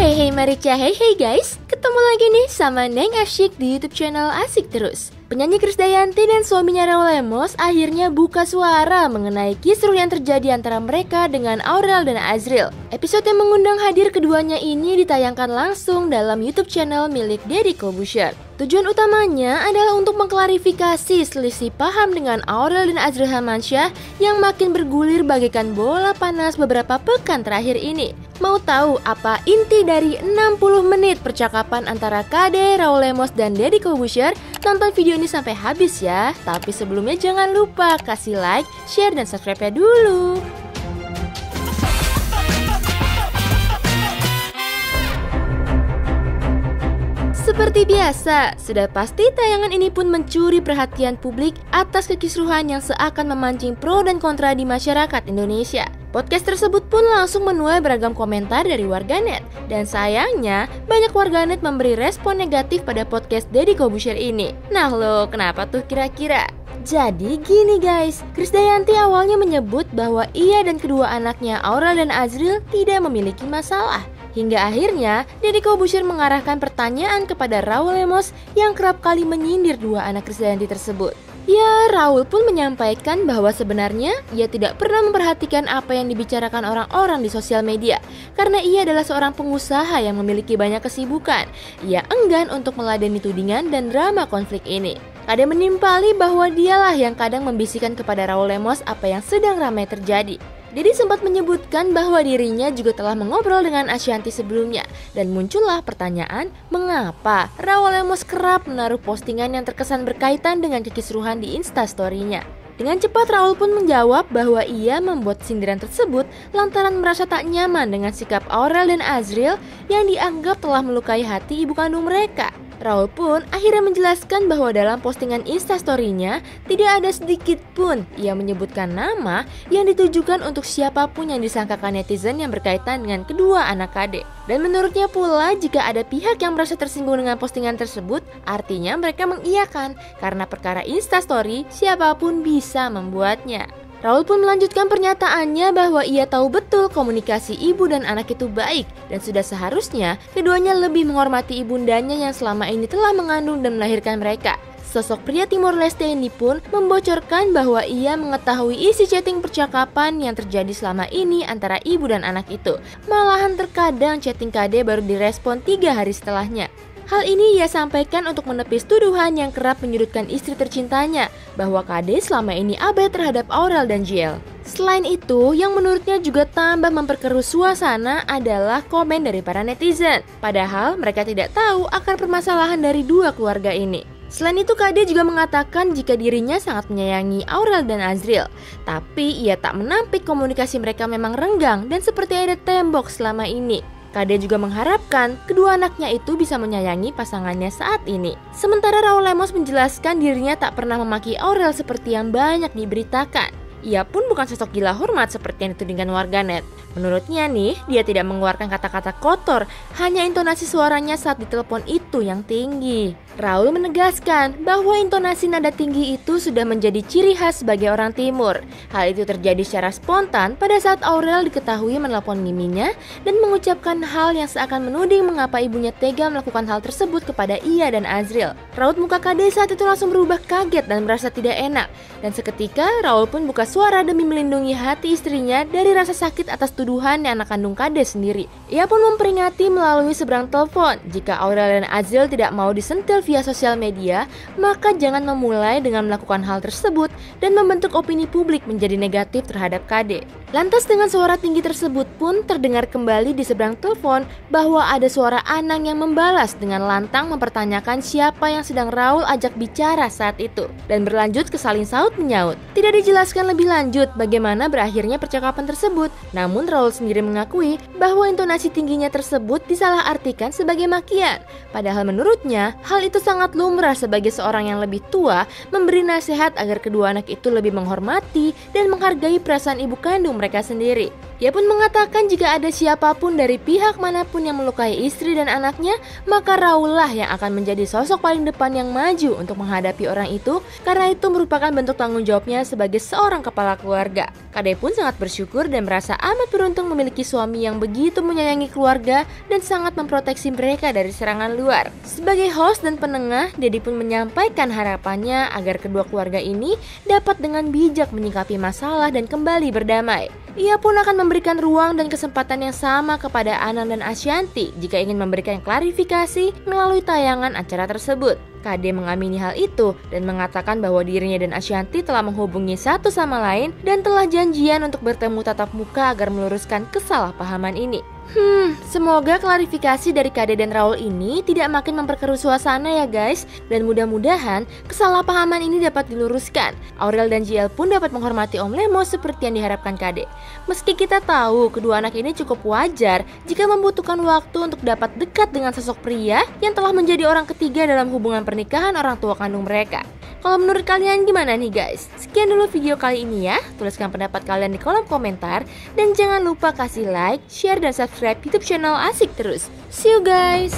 Hey Marica, hey guys, ketemu lagi nih sama Neng Asyik di YouTube channel Asik Terus. Penyanyi Krisdayanti dan suaminya Raul Lemos akhirnya buka suara mengenai kisruh yang terjadi antara mereka dengan Aurel dan Azriel. Episode yang mengundang hadir keduanya ini ditayangkan langsung dalam YouTube channel milik Deddy Corbuzier. Tujuan utamanya adalah untuk mengklarifikasi selisih paham dengan Aurel dan Azriel Hermansyah yang makin bergulir bagaikan bola panas beberapa pekan terakhir ini. Mau tahu apa inti dari 60 menit percakapan antara KD, Raul Lemos, dan Deddy Corbuzier? Tonton video ini sampai habis ya. Tapi sebelumnya jangan lupa kasih like, share, dan subscribe-nya dulu. Seperti biasa, sudah pasti tayangan ini pun mencuri perhatian publik atas kekisruhan yang seakan memancing pro dan kontra di masyarakat Indonesia. Podcast tersebut pun langsung menuai beragam komentar dari warganet. Dan sayangnya, banyak warganet memberi respon negatif pada podcast Deddy Corbuzier ini. Nah lo, kenapa tuh kira-kira? Jadi gini guys, Krisdayanti awalnya menyebut bahwa ia dan kedua anaknya Aurel dan Azriel tidak memiliki masalah. Hingga akhirnya, Deddy Corbuzier mengarahkan pertanyaan kepada Raul Lemos yang kerap kali menyindir dua anak Krisdayanti tersebut. Ya, Raul pun menyampaikan bahwa sebenarnya ia tidak pernah memperhatikan apa yang dibicarakan orang-orang di sosial media karena ia adalah seorang pengusaha yang memiliki banyak kesibukan. Ia enggan untuk meladeni tudingan dan drama konflik ini. Ada menimpali bahwa dialah yang kadang membisikkan kepada Raul Lemos apa yang sedang ramai terjadi. Deddy sempat menyebutkan bahwa dirinya juga telah mengobrol dengan Ashanty sebelumnya dan muncullah pertanyaan mengapa Raul Lemos kerap menaruh postingan yang terkesan berkaitan dengan kekisruhan di Instastory-nya. Dengan cepat Raul pun menjawab bahwa ia membuat sindiran tersebut lantaran merasa tak nyaman dengan sikap Aurel dan Azriel yang dianggap telah melukai hati ibu kandung mereka. Raul pun akhirnya menjelaskan bahwa dalam postingan Instastory-nya tidak ada sedikit pun ia menyebutkan nama yang ditujukan untuk siapapun yang disangkakan netizen yang berkaitan dengan kedua anak KD. Dan menurutnya pula jika ada pihak yang merasa tersinggung dengan postingan tersebut, artinya mereka mengiyakan karena perkara Instastory siapapun bisa membuatnya. Raul pun melanjutkan pernyataannya bahwa ia tahu betul komunikasi ibu dan anak itu baik dan sudah seharusnya keduanya lebih menghormati ibundanya yang selama ini telah mengandung dan melahirkan mereka. Sosok pria Timor Leste ini pun membocorkan bahwa ia mengetahui isi chatting percakapan yang terjadi selama ini antara ibu dan anak itu. Malahan terkadang chatting KD baru direspon 3 hari setelahnya. Hal ini ia sampaikan untuk menepis tuduhan yang kerap menyudutkan istri tercintanya bahwa KD selama ini abai terhadap Aurel dan JL. Selain itu, yang menurutnya juga tambah memperkeruh suasana adalah komen dari para netizen. Padahal mereka tidak tahu akan permasalahan dari dua keluarga ini. Selain itu, KD juga mengatakan jika dirinya sangat menyayangi Aurel dan Azriel. Tapi ia tak menampik komunikasi mereka memang renggang dan seperti ada tembok selama ini. KD juga mengharapkan kedua anaknya itu bisa menyayangi pasangannya saat ini. Sementara Raul Lemos menjelaskan dirinya tak pernah memaki Aurel seperti yang banyak diberitakan. Ia pun bukan sosok gila hormat seperti yang ditudingkan warganet. Menurutnya nih, dia tidak mengeluarkan kata-kata kotor, hanya intonasi suaranya saat ditelepon itu yang tinggi. Raul menegaskan bahwa intonasi nada tinggi itu sudah menjadi ciri khas sebagai orang Timur. Hal itu terjadi secara spontan pada saat Aurel diketahui menelpon miminya dan mengucapkan hal yang seakan menuding mengapa ibunya tega melakukan hal tersebut kepada ia dan Azriel. Raut muka KD saat itu langsung berubah kaget dan merasa tidak enak. Dan seketika Raul pun buka suara demi melindungi hati istrinya dari rasa sakit atas tuduhan anak kandung KD sendiri. Ia pun memperingati melalui seberang telepon jika Aurel dan Azriel tidak mau disentil via sosial media, maka jangan memulai dengan melakukan hal tersebut dan membentuk opini publik menjadi negatif terhadap KD. Lantas dengan suara tinggi tersebut pun terdengar kembali di seberang telepon bahwa ada suara Anang yang membalas dengan lantang mempertanyakan siapa yang sedang Raul ajak bicara saat itu dan berlanjut ke saling saut menyaut. Tidak dijelaskan lebih lanjut bagaimana berakhirnya percakapan tersebut, namun Raul sendiri mengakui bahwa intonasi tingginya tersebut disalahartikan sebagai makian. Padahal menurutnya hal itu sangat lumrah sebagai seorang yang lebih tua memberi nasihat agar kedua anak itu lebih menghormati dan menghargai perasaan ibu kandung mereka sendiri. Ia pun mengatakan jika ada siapapun dari pihak manapun yang melukai istri dan anaknya, maka Raul lah yang akan menjadi sosok paling depan yang maju untuk menghadapi orang itu, karena itu merupakan bentuk tanggung jawabnya sebagai seorang kepala keluarga. Kade pun sangat bersyukur dan merasa amat beruntung memiliki suami yang begitu menyayangi keluarga dan sangat memproteksi mereka dari serangan luar. Sebagai host dan penengah, Dedi pun menyampaikan harapannya agar kedua keluarga ini dapat dengan bijak menyikapi masalah dan kembali berdamai. Ia pun akan memberikan ruang dan kesempatan yang sama kepada Anang dan Ashanty jika ingin memberikan klarifikasi melalui tayangan acara tersebut. Kade mengamini hal itu dan mengatakan bahwa dirinya dan Ashanty telah menghubungi satu sama lain dan telah janjian untuk bertemu tatap muka agar meluruskan kesalahpahaman ini. Semoga klarifikasi dari Kade dan Raul ini tidak makin memperkeruh suasana ya guys. Dan mudah-mudahan kesalahpahaman ini dapat diluruskan. Aurel dan JL pun dapat menghormati Om Lemos seperti yang diharapkan Kade. Meski kita tahu kedua anak ini cukup wajar jika membutuhkan waktu untuk dapat dekat dengan sosok pria yang telah menjadi orang ketiga dalam hubungan pernikahan orang tua kandung mereka. Kalau menurut kalian gimana nih guys? Sekian dulu video kali ini ya. Tuliskan pendapat kalian di kolom komentar. Dan jangan lupa kasih like, share, dan subscribe YouTube channel Asik Terus. See you guys!